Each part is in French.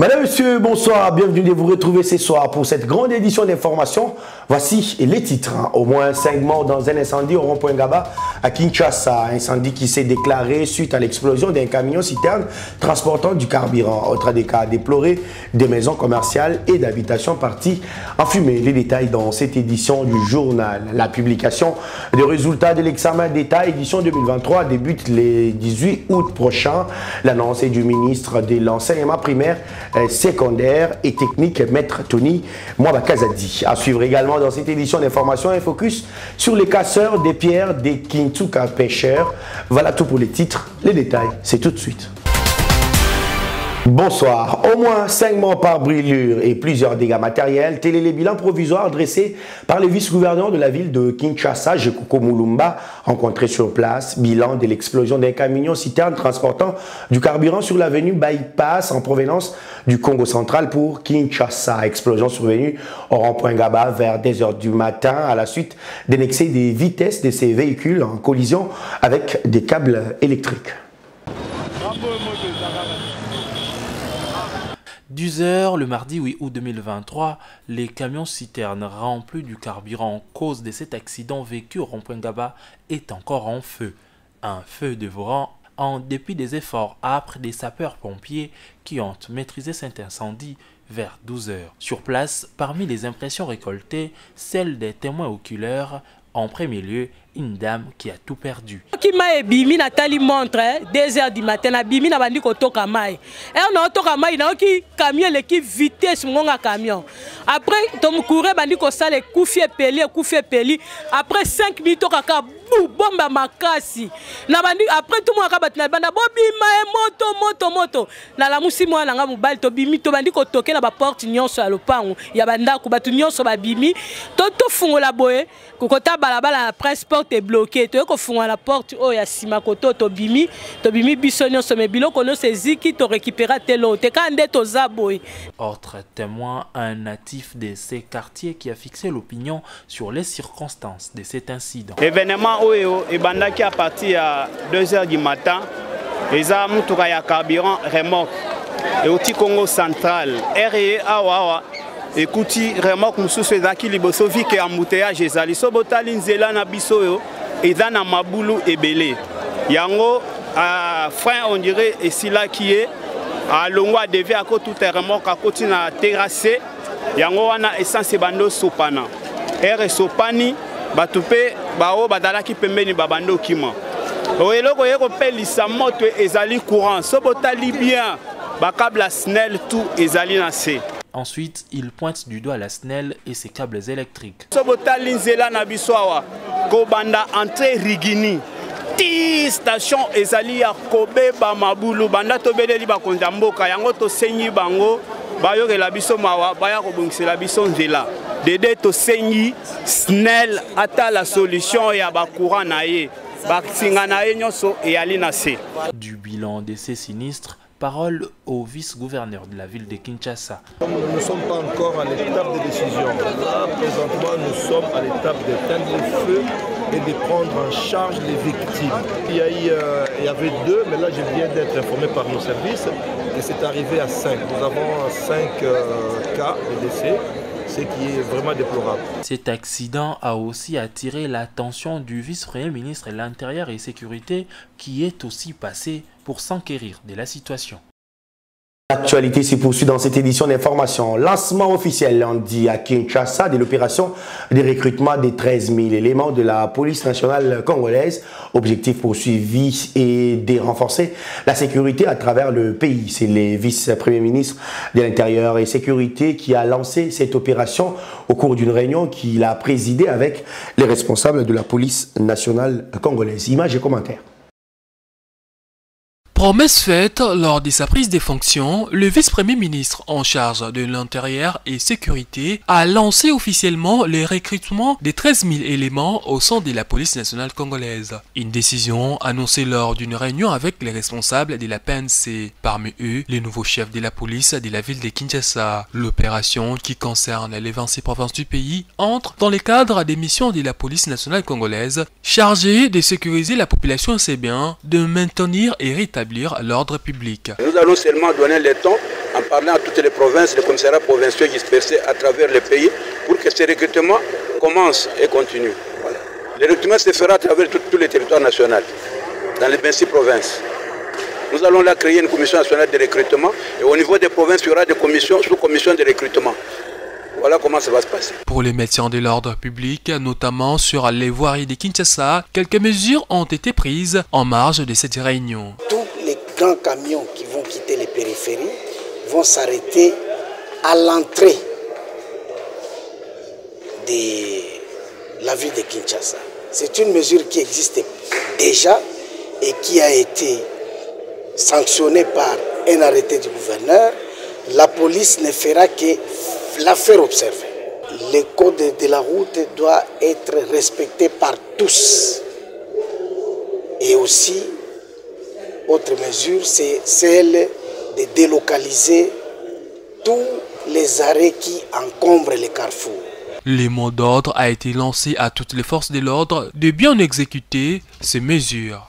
Madame, Monsieur, bonsoir, bienvenue de vous retrouver ce soir pour cette grande édition d'information. Voici les titres. Au moins 5 morts dans un incendie au rond-point Gaba à Kinshasa. Incendie qui s'est déclaré suite à l'explosion d'un camion citerne transportant du carburant. Autre des cas déplorés, des maisons commerciales et d'habitations parties en fumée. Les détails dans cette édition du journal. La publication des résultats de l'examen d'État édition 2023 débute le 18 août prochain. L'annonce est du ministre de l'enseignement primaire, secondaire et technique, Maître Tony Mwabakazadi. À suivre également dans cette édition d'information, un focus sur les casseurs des pierres des Kintsuka pêcheurs. Voilà tout pour les titres. Les détails, c'est tout de suite. Bonsoir. Au moins 5 morts par brûlure et plusieurs dégâts matériels. Tel est le bilan provisoire dressé par le vice-gouverneur de la ville de Kinshasa, Jekoko Mulumba, rencontré sur place. Bilan de l'explosion d'un camion citerne transportant du carburant sur l'avenue Bypass en provenance du Congo central pour Kinshasa. Explosion survenue au rond-point Gaba vers 10 h du matin à la suite d'un excès des vitesses de ces véhicules en collision avec des câbles électriques. 10 h le mardi 8 août 2023, les camions citernes remplis du carburant en cause de cet accident vécu au rond-point Gaba est encore en feu. Un feu dévorant en dépit des efforts âpres des sapeurs-pompiers qui ont maîtrisé cet incendie vers 12 h. Sur place, parmi les impressions récoltées, celles des témoins oculaires, en premier lieu, une dame qui a tout perdu. Qui m'a bimi na tali montre 2 h du matin na bimi na bandi ko toka mai. Et on toka mai na ki camion le ki vitesse ngonga camion. Après tom courir bandi ko sale kufie peli. Après 5 minutes toka ka bomba makasi. Na bandi après tout mo ka batina banda bobima moto. Na la musi mo na nga mobali to bimi to bandi ko toke na ba porte nyonso ya lopango. Ya banda ko batu nyonso ba bimi. To fungola boye ko kota balabala na presse est bloqué, tu as la porte oh ya sima koto to bimi bisonyo so mebilo kono sezi qui to récupérer tel autre kande to zaboy. Autre témoin, un natif de ces quartiers qui a fixé l'opinion sur les circonstances de cet incident. Événement oyo e banda qui a parti à 2 h du matin, les armes to ya carburant remorque et au Congo central RE awa écoutez, remorque mususu ezaki liboso vi ke embouteillage ezali so botali nzela na biso yo eza na mabulu ebele yango frein on dirait esila qui est à longwa devait à tout remorque à côté na terrasse yango wana essence bando sopana ere sopani batupe bao badalaki pembeni babando kima oyeloko yeko pelisa moto ezali courant so botali bien bakabla SNEL tout ezali na se. Ensuite, il pointe du doigt la SNEL et ses câbles électriques. Sobotali nzela na biswawa ko banda entrée Rigini. Ti station ezali ya kobeba mabulu banda tobeleli bakonza mboka yango to senyi bango bayokela biso mawa baya kobongisela biso nzela. Dede to senyi SNEL ata la solution ya ba courant na ye. Ba singa na ye nyonso e ali na se. Du bilan de ces sinistres, parole au vice-gouverneur de la ville de Kinshasa. Nous ne sommes pas encore à l'étape de décision. Là, présentement, nous sommes à l'étape d'éteindre le feu et de prendre en charge les victimes. Il y avait 2, mais là, je viens d'être informé par nos services et c'est arrivé à 5. Nous avons 5 cas de décès, ce qui est vraiment déplorable. Cet accident a aussi attiré l'attention du vice-premier ministre de l'Intérieur et Sécurité qui est aussi passé pour s'enquérir de la situation. L'actualité se poursuit dans cette édition d'information. Lancement officiel lundi à Kinshasa de l'opération de recrutement des 13 000 éléments de la police nationale congolaise. Objectif poursuivi est de renforcer la sécurité à travers le pays. C'est le vice-premier ministre de l'Intérieur et Sécurité qui a lancé cette opération au cours d'une réunion qu'il a présidée avec les responsables de la police nationale congolaise. Images et commentaires. Promesse faite lors de sa prise de fonctions, le vice-premier ministre en charge de l'Intérieur et Sécurité a lancé officiellement le recrutement de 13 000 éléments au sein de la police nationale congolaise. Une décision annoncée lors d'une réunion avec les responsables de la PNC, parmi eux les nouveaux chefs de la police de la ville de Kinshasa. L'opération qui concerne les 26 provinces du pays entre dans le cadre des missions de la police nationale congolaise chargée de sécuriser la population et ses biens, de maintenir et rétablir l'ordre public. Nous allons seulement donner le temps en parlant à toutes les provinces, les commissariats provinciaux dispersés à travers le pays pour que ces recrutements commencent et continuent. Voilà. Le recrutement se fera à travers tous les territoires nationaux, dans les 26 provinces. Nous allons là créer une commission nationale de recrutement et au niveau des provinces, il y aura des commissions, sous-commissions de recrutement. Voilà comment ça va se passer. Pour les médecins de l'ordre public, notamment sur les voiries de Kinshasa, quelques mesures ont été prises en marge de cette réunion. Tous les grands camions qui vont quitter les périphéries vont s'arrêter à l'entrée de la ville de Kinshasa. C'est une mesure qui existe déjà et qui a été sanctionnée par un arrêté du gouverneur. La police ne fera que la faire observer. Le code de la route doit être respecté par tous. Et aussi, autre mesure, c'est celle de délocaliser tous les arrêts qui encombrent les carrefours. Le mot d'ordre a été lancé à toutes les forces de l'ordre de bien exécuter ces mesures.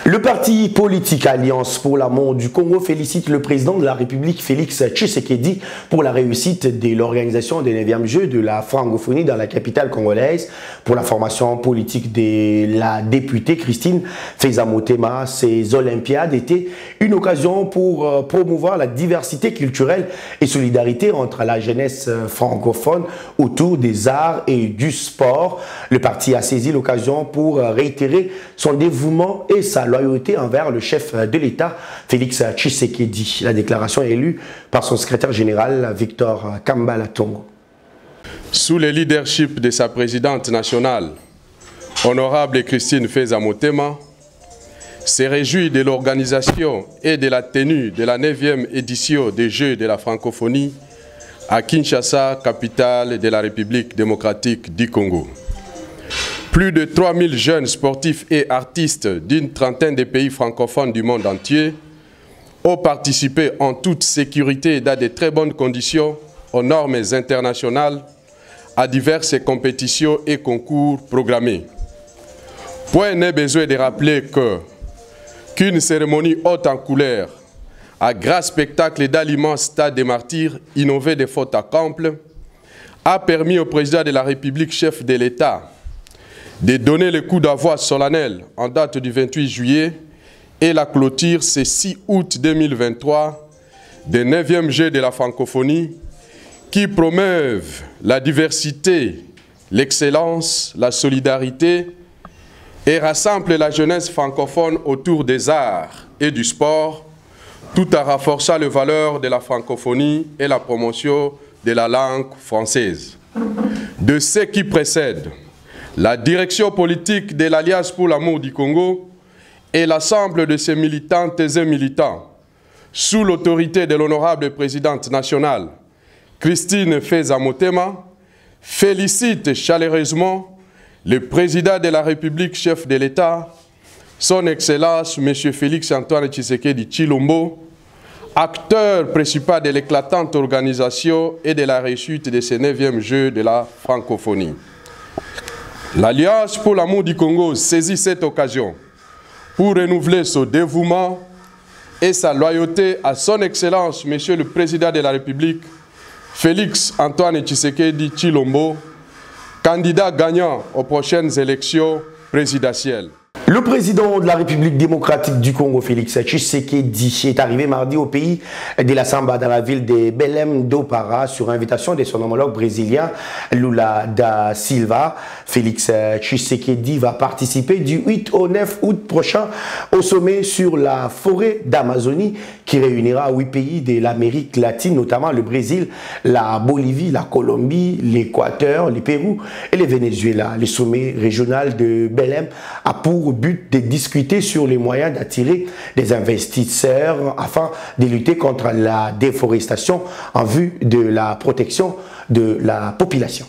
Le parti politique Alliance pour l'amour du Congo félicite le président de la République Félix Tshisekedi pour la réussite de l'organisation des 9e Jeux de la francophonie dans la capitale congolaise. Pour la formation politique de la députée Christine Feza-Motema, ces Olympiades étaient une occasion pour promouvoir la diversité culturelle et solidarité entre la jeunesse francophone autour des arts et du sport. Le parti a saisi l'occasion pour réitérer son dévouement et sa loyauté envers le chef de l'État, Félix Tshisekedi. La déclaration est lue par son secrétaire général, Victor Kambala Tongo. Sous le leadership de sa présidente nationale, honorable Christine Feza-Motema, se réjouit de l'organisation et de la tenue de la 9e édition des Jeux de la francophonie à Kinshasa, capitale de la République démocratique du Congo. Plus de 3000 jeunes sportifs et artistes d'une trentaine de pays francophones du monde entier ont participé en toute sécurité et dans de très bonnes conditions aux normes internationales à diverses compétitions et concours programmés. Point n'est besoin de rappeler qu'une cérémonie haute en couleur, à grand spectacle dans l'immense stade des Martyrs, innové de faute accomplie, a permis au président de la République, chef de l'État, de donner le coup d'envoi solennel en date du 28 juillet et la clôture ce 6 août 2023 des 9e Jeux de la francophonie qui promeuvent la diversité, l'excellence, la solidarité et rassemblent la jeunesse francophone autour des arts et du sport tout en renforçant les valeurs de la francophonie et la promotion de la langue française. De ce qui précède, la direction politique de l'Alliance pour l'amour du Congo et l'ensemble de ses militantes et militants, sous l'autorité de l'honorable présidente nationale, Christine Feza-Motema, félicite chaleureusement le président de la République, chef de l'État, son Excellence M. Félix Antoine Tshisekedi Tshilombo, acteur principal de l'éclatante organisation et de la réussite de ces 9e Jeux de la francophonie. L'Alliance pour l'amour du Congo saisit cette occasion pour renouveler son dévouement et sa loyauté à son Excellence, Monsieur le Président de la République, Félix Antoine Tshisekedi Tshilombo, candidat gagnant aux prochaines élections présidentielles. Le président de la République démocratique du Congo, Félix Tshisekedi, est arrivé mardi au pays de la Samba dans la ville de Belém do Pará sur invitation de son homologue brésilien Lula da Silva. Félix Tshisekedi va participer du 8 au 9 août prochain au sommet sur la forêt d'Amazonie qui réunira 8 pays de l'Amérique latine, notamment le Brésil, la Bolivie, la Colombie, l'Équateur, le Pérou et le Venezuela. Le sommet régional de Belém a pour but de discuter sur les moyens d'attirer des investisseurs afin de lutter contre la déforestation en vue de la protection de la population.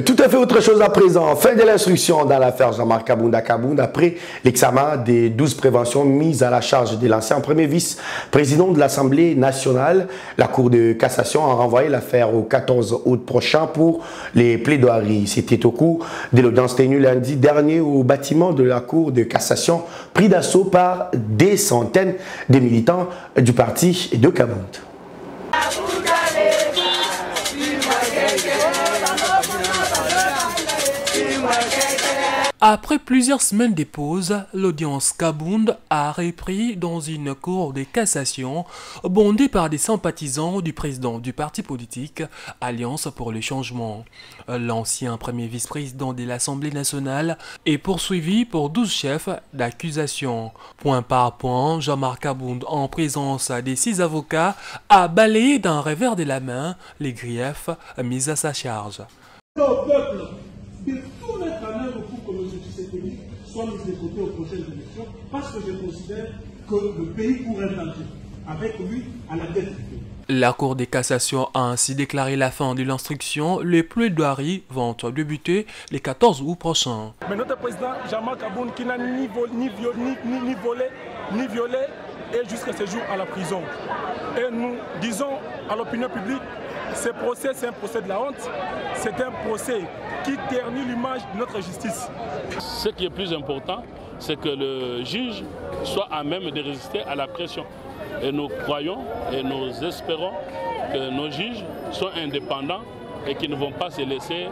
Tout à fait autre chose à présent. Fin de l'instruction dans l'affaire Jean-Marc Kabound après l'examen des 12 préventions mises à la charge de l'ancien premier vice-président de l'Assemblée nationale. La Cour de cassation a renvoyé l'affaire au 14 août prochain pour les plaidoiries. C'était au cours de l'audience tenue lundi dernier au bâtiment de la Cour de cassation, pris d'assaut par des centaines de militants du parti de Kabound. Après plusieurs semaines de pause, l'audience Kabound a repris dans une cour de cassation bondée par des sympathisants du président du parti politique Alliance pour le changement. L'ancien premier vice-président de l'Assemblée nationale est poursuivi pour 12 chefs d'accusation. Point par point, Jean-Marc Kabound, en présence des 6 avocats, a balayé d'un revers de la main les griefs mis à sa charge. Au peuple de tout mettre en œuvre pour que nos pays soient mis de côté aux prochaines élections, parce que je considère que le pays pourrait entrer avec lui à la tête du pays. La Cour de cassation a ainsi déclaré la fin de l'instruction. Les plaidoiries vont débuter le 14 août prochain. Mais notre président Jean-Marc Kabound, qui n'a ni volé, ni violé, est jusqu'à ce jour à la prison. Et nous disons à l'opinion publique, ce procès, c'est un procès de la honte, c'est un procès qui ternit l'image de notre justice. Ce qui est plus important, c'est que le juge soit à même de résister à la pression. Et nous croyons et nous espérons que nos juges sont indépendants et qu'ils ne vont pas se laisser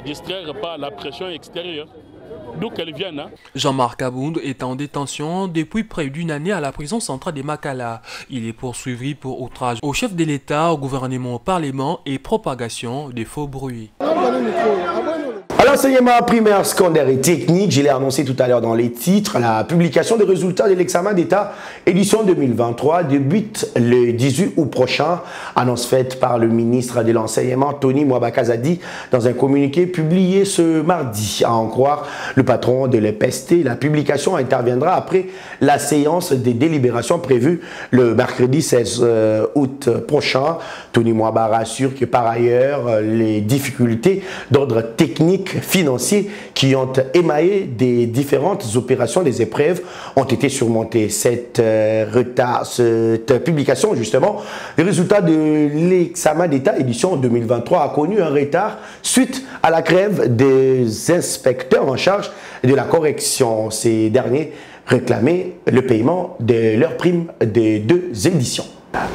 distraire par la pression extérieure. D'où qu'elle vienne. Jean-Marc Kabound est en détention depuis près d'une année à la prison centrale de Makala. Il est poursuivi pour outrage au chef de l'État, au gouvernement, au Parlement et propagation des faux bruits. À l'enseignement primaire, secondaire et technique, je l'ai annoncé tout à l'heure dans les titres, la publication des résultats de l'examen d'État édition 2023 débute le 18 août prochain. Annonce faite par le ministre de l'Enseignement, Tony Mwabakazadi, dans un communiqué publié ce mardi. À en croire le patron de l'EPST, la publication interviendra après la séance des délibérations prévue le mercredi 16 août prochain. Tony Mwaba rassure que par ailleurs, les difficultés d'ordre technique financiers qui ont émaillé des différentes opérations des épreuves ont été surmontées. Cette publication, justement, les résultats de l'examen d'État édition 2023 a connu un retard suite à la grève des inspecteurs en charge de la correction. Ces derniers réclamaient le paiement de leurs primes des 2 éditions.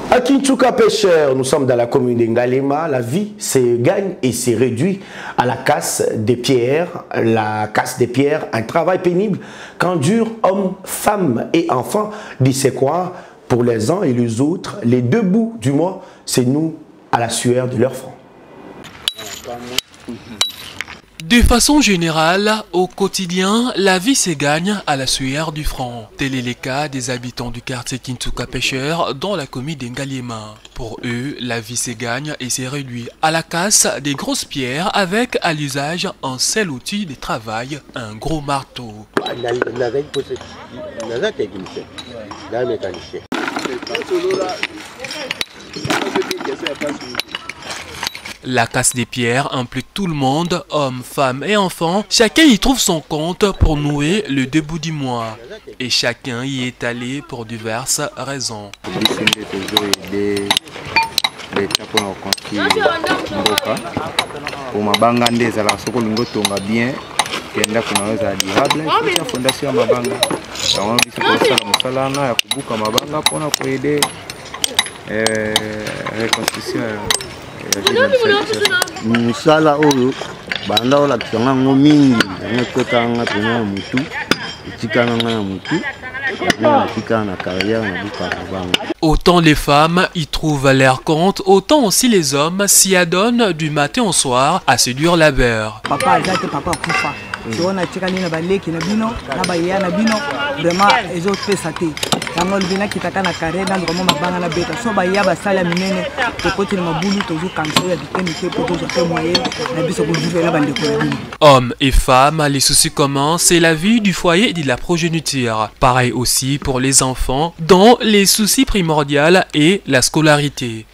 À Kinchuka Pêcheur, nous sommes dans la commune d'Ngalema. La vie se gagne et se réduit à la casse des pierres. La casse des pierres, un travail pénible qu'endurent hommes, femmes et enfants d'ici coins. Pour les uns et les autres, les 2 bouts du mois, c'est nous à la sueur de leur front. De façon générale, au quotidien, la vie se gagne à la sueur du front. Tel est le cas des habitants du quartier Kinchuka Pêcheur dans la commune d'Ngalema. Pour eux, la vie se gagne et se réduit à la casse des grosses pierres avec à l'usage un seul outil de travail, un gros marteau. La casse des pierres implique tout le monde, hommes, femmes et enfants. Chacun y trouve son compte pour nouer le début du mois. Et chacun y est allé pour diverses raisons. Misala oyo banda ola kisanga ngo mingi ngekotanga tuna mutu itikana na mutu na tikana carrière na buka banga. Autant les femmes y trouvent leur compte, autant aussi les hommes s'y adonnent du matin au soir à ce dur labeur. Papa azate papa kufa. Si on a tiré na baleki na bino na baya na bino vraiment ezo pesa te. yango lubina kitaka na carrière na vraiment mabanga na beta so ba ya ba sala minene to côté na bulu to zo kanso ya biteni pour to zo moyen na biso ko vivre la bande ko. Hommes et femmes, les soucis communs, c'est la vie du foyer et de la progéniture. Pareil aussi pour les enfants, dont les soucis primordiaux et la scolarité.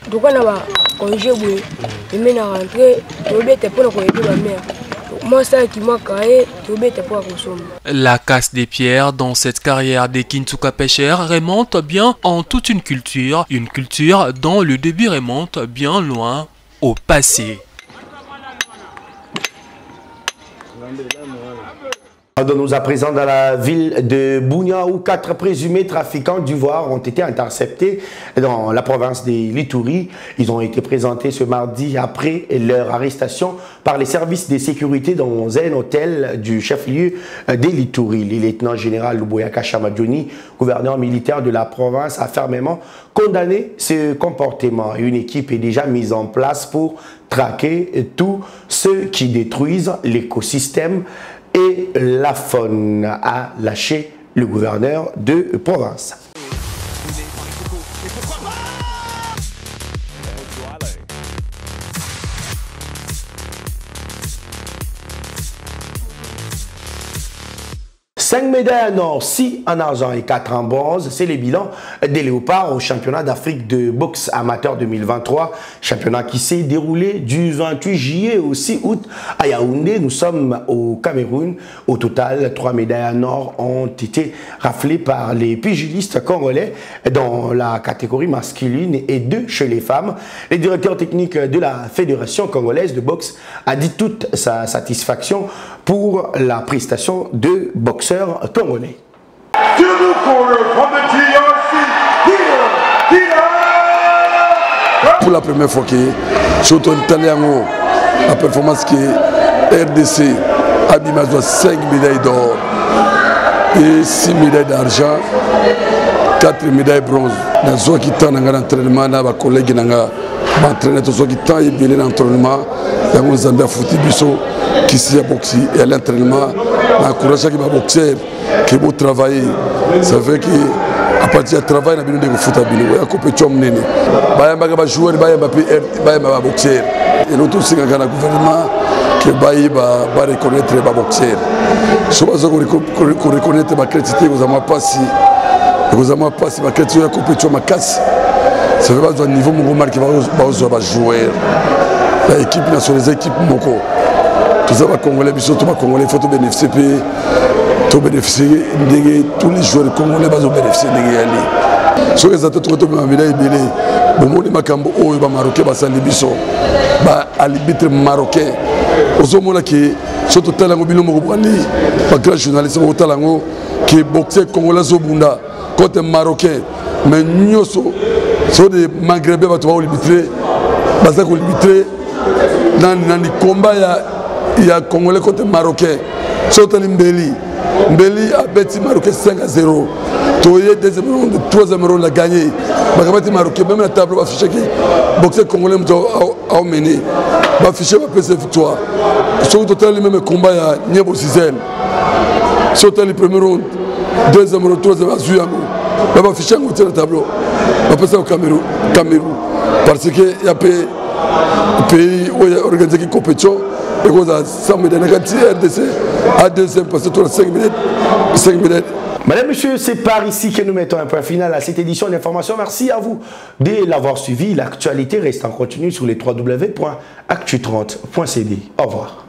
La casse des pierres dans cette carrière des Kintsuka pêcheurs remonte bien en toute une culture dont le début remonte bien loin au passé. Nous à présent dans la ville de Bunia où 4 présumés trafiquants d'ivoire ont été interceptés dans la province des Lituri. Ils ont été présentés ce mardi après leur arrestation par les services de sécurité dans un hôtel du chef-lieu des Lituri. Le lieutenant-général Luboyaka Chamadjoni, gouverneur militaire de la province, a fermement condamné ce comportement. Une équipe est déjà mise en place pour traquer tous ceux qui détruisent l'écosystème et la faune, a lâché le gouverneur de province. Cinq médailles en or, 6 en argent et 4 en bronze. C'est le bilan des Léopards au championnat d'Afrique de boxe amateur 2023. Championnat qui s'est déroulé du 28 juillet au 6 août à Yaoundé. Nous sommes au Cameroun. Au total, 3 médailles en or ont été raflées par les pugilistes congolais dans la catégorie masculine et 2 chez les femmes. Le directeur technique de la Fédération congolaise de boxe a dit toute sa satisfaction pour la prestation de boxeurs congolais. Pour la première fois que surtout Italiano, la performance que RDC a mis 5 médailles d'or et 6 médailles d'argent, 4 médailles bronze. Dans ce qui est en entraînement, nos collègues m'entraînent dans ce qui est en entraînement, nous avons foutu qui s'est boxé et à l'entraînement, encourage les boxeurs qui vont travailler. Ça fait que à partir du travail, nous avons foot à bino, à compétition menée. Bah joueur, bah boxeur. Et nous tous dans le gouvernement que bah reconnaître les boxeurs. Souvent qu'on reconnaître ma créativité, vous avez pas si ma créativité la compétition ma casse. Ça fait pas un niveau mon marque va jouer. L'équipe nationale, les équipes moko. Tout ça va congolais, tout va congolais, il faut bénéficier tous les joueurs congolais vont bénéficier de ce que les athlètes ont médaille belé au monde makambo o ba marocain ba sali biso ba arbitre marocain ozomona ki surtout talango bino mo bali ba grand journaliste mo talango qui boxer congolais zo bunda côté marocain mais nyoso so de maghrébin ba to arbitre ba za ko arbitre dans les combats il y a congolais côté marocain surtout Mbeli a battu Marocain 5-0. Toye deuxième round, troisième round a gagné. Bakabati Marocain même la table va afficher qui boxeur congolais a mené. Va afficher va passer victoire. Sur le total le même combat il y a Niebo Sizel. Sur le premier round, deuxième round, troisième round Zuyango. Va afficher un le tableau. Va passer au Cameroun parce que il y a pays où il y a organisé une compétition. Et qu'on a 100 médailles, RDC à deuxième parce que tu as 5 minutes. Madame, Monsieur, c'est par ici que nous mettons un point final à cette édition d'information. Merci à vous de l'avoir suivi. L'actualité reste en continu sur les www.actu30.cd. Au revoir.